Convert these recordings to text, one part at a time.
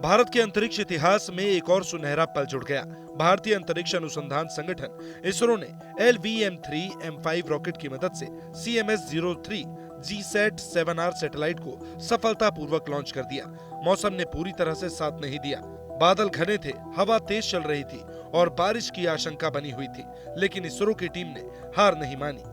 भारत के अंतरिक्ष इतिहास में एक और सुनहरा पल जुड़ गया। भारतीय अंतरिक्ष अनुसंधान संगठन इसरो ने LVM-3M5 रॉकेट की मदद से CMS-03 GSAT-7R सैटेलाइट को सफलतापूर्वक लॉन्च कर दिया। मौसम ने पूरी तरह से साथ नहीं दिया। बादल घने थे, हवा तेज चल रही थी और बारिश की आशंका बनी हुई थी, लेकिन इसरो की टीम ने हार नहीं मानी।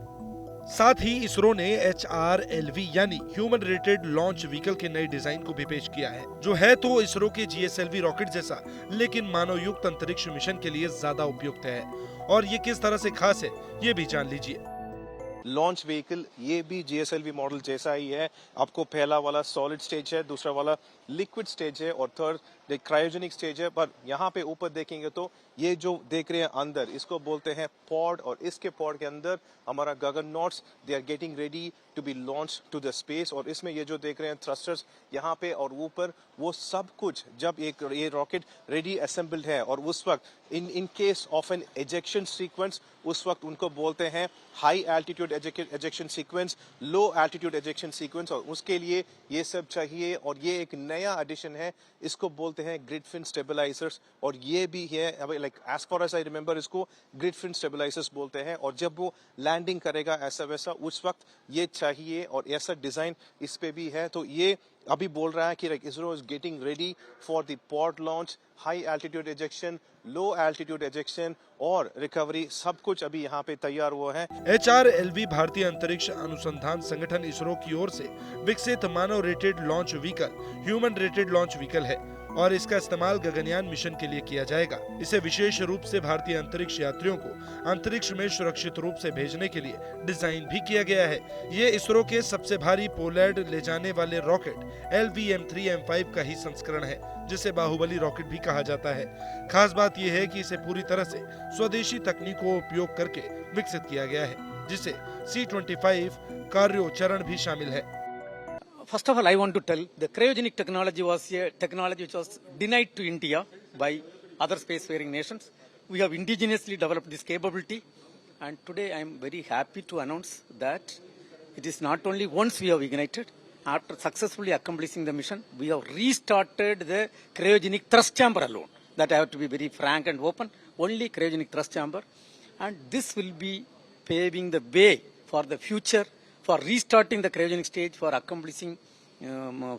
साथ ही इसरो ने HRLV यानी ह्यूमन रेटेड लॉन्च व्हीकल के नए डिजाइन को भी पेश किया है, जो है तो इसरो के GSLV रॉकेट जैसा, लेकिन मानव युक्त अंतरिक्ष मिशन के लिए ज्यादा उपयुक्त है। और ये किस तरह से खास है, ये भी जान लीजिए। लॉन्च व्हीकल ये भी GSLV मॉडल जैसा ही है। आपको पहला वाला सॉलिड स्टेज है, दूसरा वाला लिक्विड स्टेज है और थर्ड क्रायोजेनिक स्टेज है। पर यहाँ पे ऊपर देखेंगे तो ये जो देख रहे हैं अंदर, इसको बोलते हैं पॉड, और इसके पॉड के अंदर हमारा gaganauts they are getting ready to be launch to the space. और इसमें ये जो देख रहे हैं थ्रस्टर्स यहाँ पे और ऊपर, वो सब कुछ जब ये रॉकेट रेडी असेंबल्ड है और उस वक्त in case of an ejection sequence, उस वक्त उनको बोलते हैं high altitude ejection sequence, low altitude ejection sequence, और उसके लिए ये सब चाहिए। और ये एक नया एडिशन है, इसको बोलते हैं ग्रिड फिन स्टेबलाइजर्स, और ये भी है like as far as I remember इसको ग्रिड फिन स्टेबलाइजर्स बोलते हैं। और जब वो लैंडिंग करेगा ऐसा वैसा, उस वक्त ये चाहिए और ऐसा डिजाइन इस पे भी है। तो ये अभी बोल रहा है कि ISRO is getting ready for the pod launch, high altitude ejection, low altitude ejection और रिकवरी, सब कुछ अभी यहाँ पे तैयार हुआ है। HRLV भारतीय अंतरिक्ष अनुसंधान संगठन इसरो की ओर से विकसित मानव rated launch vehicle, human rated launch vehicle है और इसका इस्तेमाल गगनयान मिशन के लिए किया जाएगा। इसे विशेष रूप से भारतीय अंतरिक्ष यात्रियों को अंतरिक्ष में सुरक्षित रूप से भेजने के लिए डिजाइन भी किया गया है। ये इसरो के सबसे भारी पोलैंड ले जाने वाले रॉकेट LVM-3M5 का ही संस्करण है, जिसे बाहुबली रॉकेट भी कहा जाता है। खास बात यह है कि इसे पूरी तरह से स्वदेशी तकनीक को उपयोग करके विकसित किया गया है, जिसे C-25 कार्योचरण भी शामिल है। First of all, I want to tell the cryogenic technology was a technology which was denied to India by other spacefaring nations. We have indigenously developed this capability, and today I am very happy to announce that it is not only once we have ignited. After successfully accomplishing the mission, we have restarted the cryogenic thrust chamber alone. That I have to be very frank and open. Only cryogenic thrust chamber, and this will be paving the way for the future, for restarting the cryogenic stage, for accomplishing,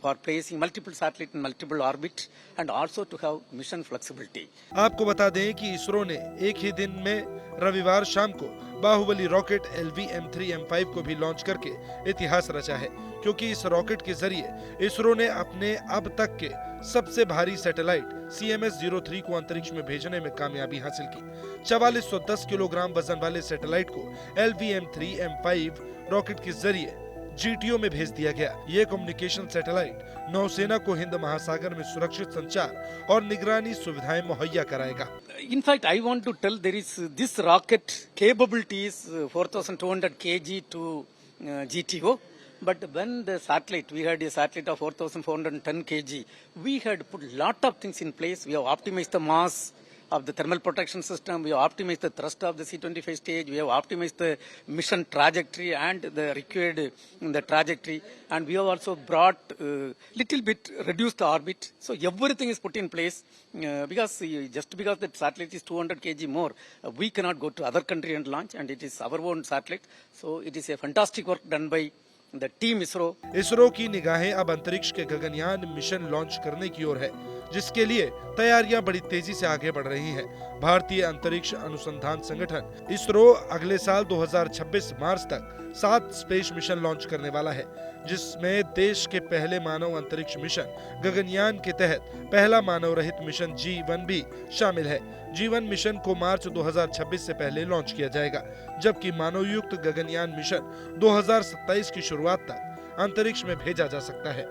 for placing multiple satellites in multiple orbit, and also to have mission flexibility. आपको बता दें कि इसरो ने एक ही दिन में रविवार शाम को बाहुबली रॉकेट LVM-3M5 को भी लॉन्च करके इतिहास रचा है, क्योंकि इस रॉकेट के जरिए इसरो ने अपने अब तक के सबसे भारी सैटेलाइट CMS-03 को अंतरिक्ष में भेजने में कामयाबी हासिल की। 4410 किलोग्राम वजन वाले सैटेलाइट को LVM-3M5 रॉकेट के जरिए GTO में भेज दिया गया। ये कम्युनिकेशन सैटेलाइट नौसेना को हिंद महासागर में सुरक्षित संचार और निगरानी सुविधाएं मुहैया कराएगा। In fact, I want to tell there is this rocket capability is 4,200 kg to GTO. But when the satellite, we had a satellite of 4,410 kg, we had put lot of things in place. We have optimized the mass of the thermal protection system. We have optimized the thrust of the C-25 stage. We have optimized the mission trajectory and the required the trajectory. And we have also brought little bit reduced the orbit. So everything is put in place because just because the satellite is 200 kg more, we cannot go to other country and launch. And it is our own satellite. So it is a fantastic work done by the team ISRO. ISRO की निगाहें अब अंतरिक्ष के Gaganyaan mission launch करने की ओर है, जिसके लिए तैयारियां बड़ी तेजी से आगे बढ़ रही हैं। भारतीय अंतरिक्ष अनुसंधान संगठन इसरो अगले साल 2026 मार्च तक 7 स्पेस मिशन लॉन्च करने वाला है, जिसमें देश के पहले मानव अंतरिक्ष मिशन गगनयान के तहत पहला मानव रहित मिशन G1 भी शामिल है। G1 मिशन को मार्च 2026 से पहले लॉन्च किया जाएगा, जबकि मानव युक्त गगनयान मिशन 2027 की शुरुआत तक अंतरिक्ष में भेजा जा सकता है।